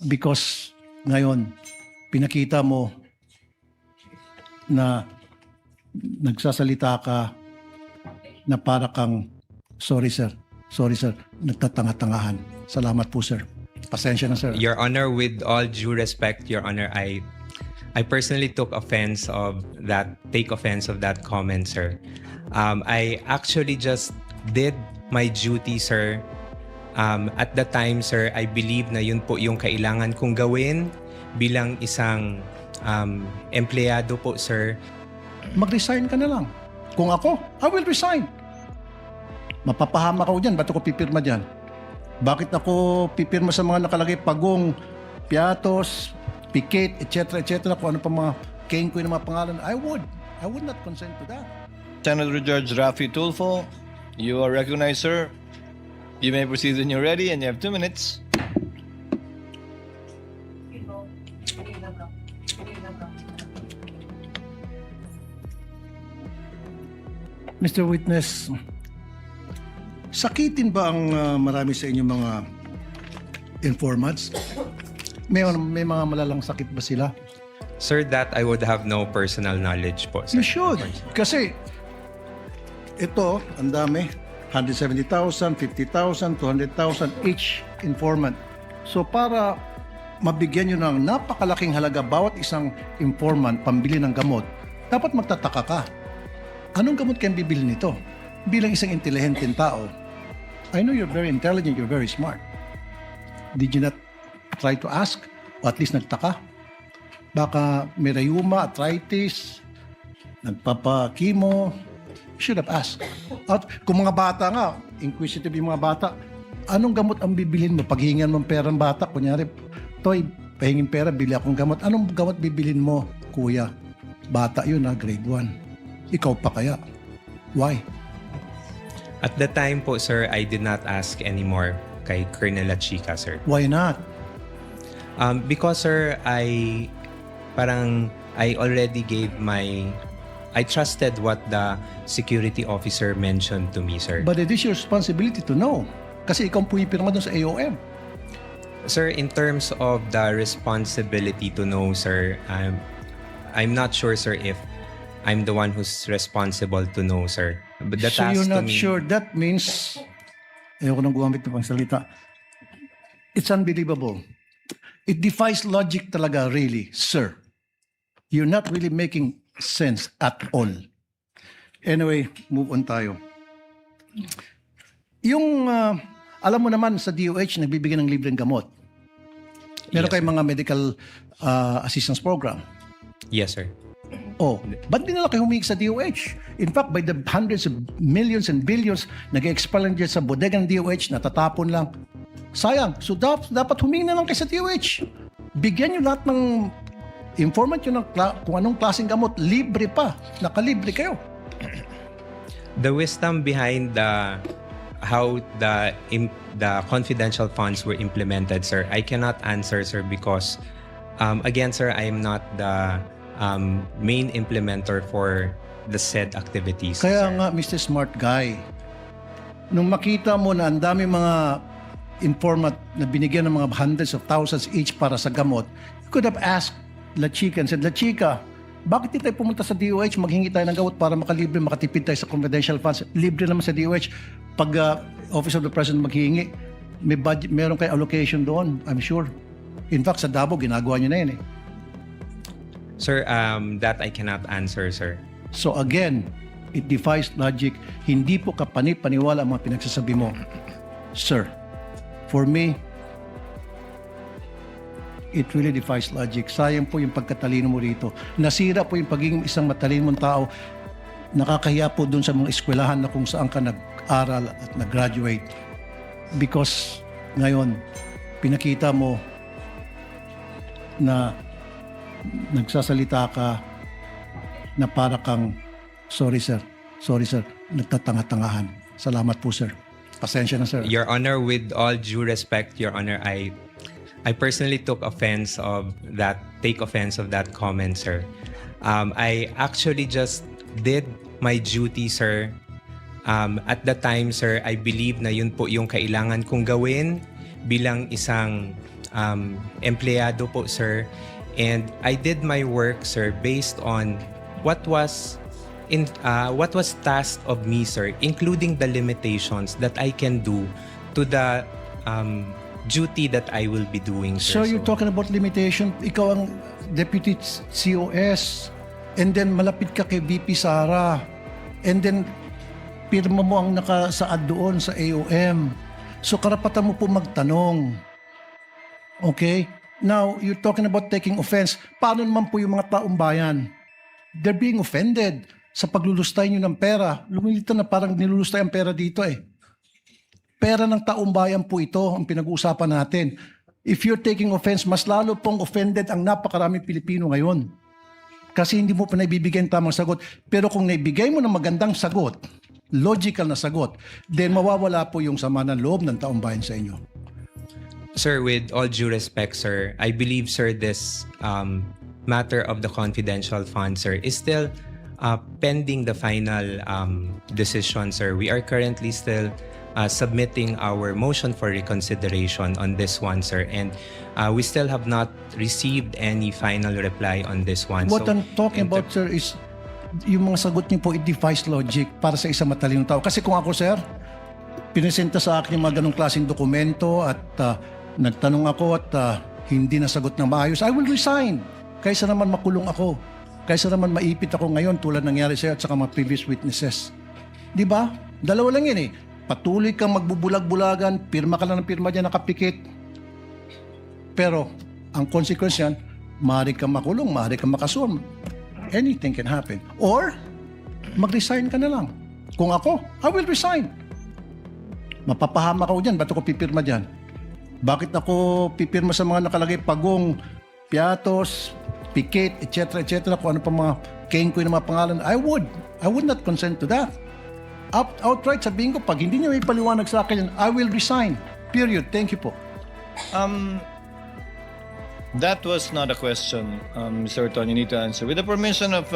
Because ngayon, pinakita mo na nagsasalita ka na para kang, sorry sir, nagtatanga-tangahan. Salamat po sir. Pasensya na sir. Your Honor, with all due respect, Your Honor, I personally take offense of that comment, sir. I actually just did my duty, sir. At the time, sir, I believe na yun po yung kailangan kong gawin bilang isang empleyado po, sir. Mag-resign ka na lang. Kung ako, I will resign. Mapapahama ka ko dyan. Ba't ako pipirma dyan? Bakit ako pipirma sa mga nakalagay Pagong, Piatos, Piquet, etc. Kung ano pa mga kengkoy na mga pangalan. I would not consent to that. Senator Judge Rafi Tulfo, you are recognized, sir. You may proceed when you're ready, and you have 2 minutes. Mr. Witness, sakitin ba ang marami sa inyong mga informants? May mga malalang sakit ba sila? Sir, that I would have no personal knowledge po, sir. You should. Kasi ito, ang dami. 170,000, 50,000, 200,000 each informant. So para mabigyan nyo ng napakalaking halaga bawat isang informant pambili ng gamot, dapat magtataka ka. Anong gamot kayong bibili nito? Bilang isang intelihenteng tao, I know you're very intelligent, you're very smart. Did you not try to ask? O at least nagtaka? Baka may rheuma, arthritis, nagpapakimo, should have asked. At kung mga bata nga, inquisitive yung mga bata, anong gamot ang bibilhin mo? Paghingan mo pera ng bata, kunyari, Toy, pahingin pera, bili akong gamot. Anong gamot bibilhin mo, kuya? Bata yun ha, grade 1. Ikaw pa kaya? Why? At the time po, sir, I did not ask anymore kay Colonel Lachica, sir. Why not? Because, sir, I already gave I trusted what the security officer mentioned to me, sir. But it is your responsibility to know. Kasi ikaw ang pumipirma doon sa AOM. Sir, in terms of the responsibility to know, sir, I'm not sure, sir, if I'm the one who's responsible to know, sir. But the So task you're to not me, sure. That means, ayoko nang gumamit ng pangsalita. It's unbelievable. It defies logic talaga, really, sir. You're not really making sense at all. Anyway, move on tayo. Yung, alam mo naman sa DOH, nagbibigay ng libreng gamot. Meron Yes, kayong mga medical assistance program. Yes, sir. Oh, ba't di nila kayo humingi sa DOH? In fact, by the hundreds of millions and billions, nag-expel lang dyan sa bodega ng DOH, natatapon lang. Sayang. So dapat humingi na lang kayo sa DOH. Bigyan nyo lahat ng informant nyo ng kung anong klaseng gamot. Libre pa. Nakalibre kayo. The wisdom behind how the confidential funds were implemented, sir, I cannot answer, sir, because again, sir, I am not the main implementer for the said activities. Kaya sir. nga, Mr. Smart Guy, nung makita mo na ang dami mga informant na binigyan ng mga hundreds of thousands each para sa gamot, you could have asked La Chica and said, La Chica, bakit di tayo pumunta sa DOH, maghingi tayo ng gamot para makalibre, makatipid tayo sa confidential funds? Libre naman sa DOH. Pag Office of the President maghingi, may budget, meron kayo allocation doon, I'm sure. In fact, sa Davao, ginagawa nyo na yun eh. Sir, that I cannot answer, sir. So again, it defies logic. Hindi po kapani-paniwala ang mga pinagsasabi mo. Sir, for me, it really defies logic. Sayang po yung pagkatalino mo rito. Nasira po yung pagiging isang matalino mong tao. Nakakahiya po dun sa mga eskwelahan na kung saan ka nag-aral at nag-graduate. Because ngayon, pinakita mo na nagsasalita ka na para kang, sorry sir, nagtatanga-tangahan. Salamat po sir. Pasensya na sir. Your Honor, with all due respect, Your Honor, I personally take offense of that comment, sir. I actually just did my duty, sir. At the time, sir, I believe na yun po yung kailangan kong gawin bilang isang empleyado po, sir. And I did my work, sir, based on what was tasked of me, sir, including the limitations that I can do to the duty that I will be doing, So sir. you're talking about limitation. Ikaw ang Deputy COS. And then malapit ka kay VP Sara. And then pirma mo ang nakasaad doon sa AOM. So karapatan mo po magtanong. Okay? Now, you're talking about taking offense. Paano naman po yung mga taong bayan? They're being offended sa paglulustay nyo ng pera. Lumilita na parang nilulustay ang pera dito eh. Pera ng taong bayan po ito ang pinag-uusapan natin. If you're taking offense, mas lalo pong offended ang napakaraming Pilipino ngayon. Kasi hindi mo pa naibibigay ang tamang sagot. Pero kung naibigay mo ng magandang sagot, logical na sagot, then mawawala po yung sama ng loob ng taong bayan sa inyo. Sir, with all due respect, sir, I believe, sir, this matter of the confidential fund, sir, is still pending the final decision, sir. We are currently still submitting our motion for reconsideration on this one, sir. And we still have not received any final reply on this one. What So, I'm talking about, sir, is yung mga sagot niyo po, it defies logic para sa isang matalinong tao. Kasi kung ako, sir, pinesenta sa akin yung mga ganong klaseng dokumento at nagtanong ako at hindi nasagot ng maayos, I will resign. Kaysa naman makulong ako. Kaysa naman maipit ako ngayon tulad nangyari sa'yo at saka mga previous witnesses. Di ba? Dalawa lang yan eh. Patuloy kang magbubulag-bulagan, pirma ka lang ng pirma dyan, nakapikit. Pero, ang consequence yan, maaari kang makulong, maaari kang makasuhan. Anything can happen. Or, mag-resign ka na lang. Kung ako, I will resign. Mapapahama ka ko dyan, ba't ako pipirma dyan? Bakit ako pipirma sa mga nakalagay pagong, piatos, pikit, etc., kung ano pa mga kengkoy na mga pangalan? I would not consent to that. Outright sabihin ko, pag hindi niyo may paliwanag sa akin yan, I will resign. Period. Thank you po. That was not a question, Mr. Ton. You need to answer. With the permission of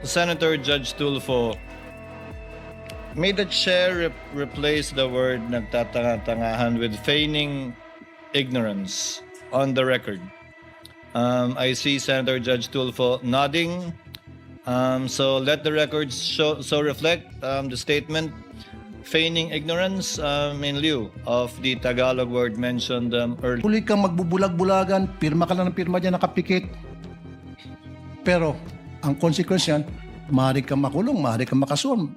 Senator Judge Tulfo, may the chair replace the word nagtatanga-tangahan with feigning ignorance on the record? I see Senator Judge Tulfo nodding. So let the records so reflect the statement feigning ignorance in lieu of the Tagalog word mentioned earlier. Tuloy kang magbubulag-bulagan, pirma ka lang ng pirma dyan, nakapikit. Pero, ang consequence yan, maaari kang makulong, maaari kang makasuhan.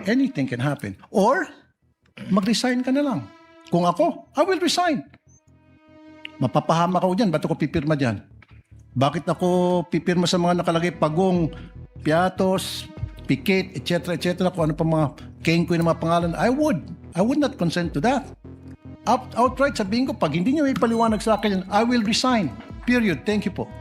Anything can happen. Or, mag-resign ka na lang. Kung ako, I will resign. Mapapahama ka ko dyan, ba't ako pipirma dyan? Bakit ako pipirma sa mga nakalagay pagong, piatos, pikit, etc., kung ano pa mga kengkoy na mga pangalan? I would not consent to that. Outright sabihin ko, pag hindi niyo may paliwanag sa akin yan, I will resign. Period. Thank you po.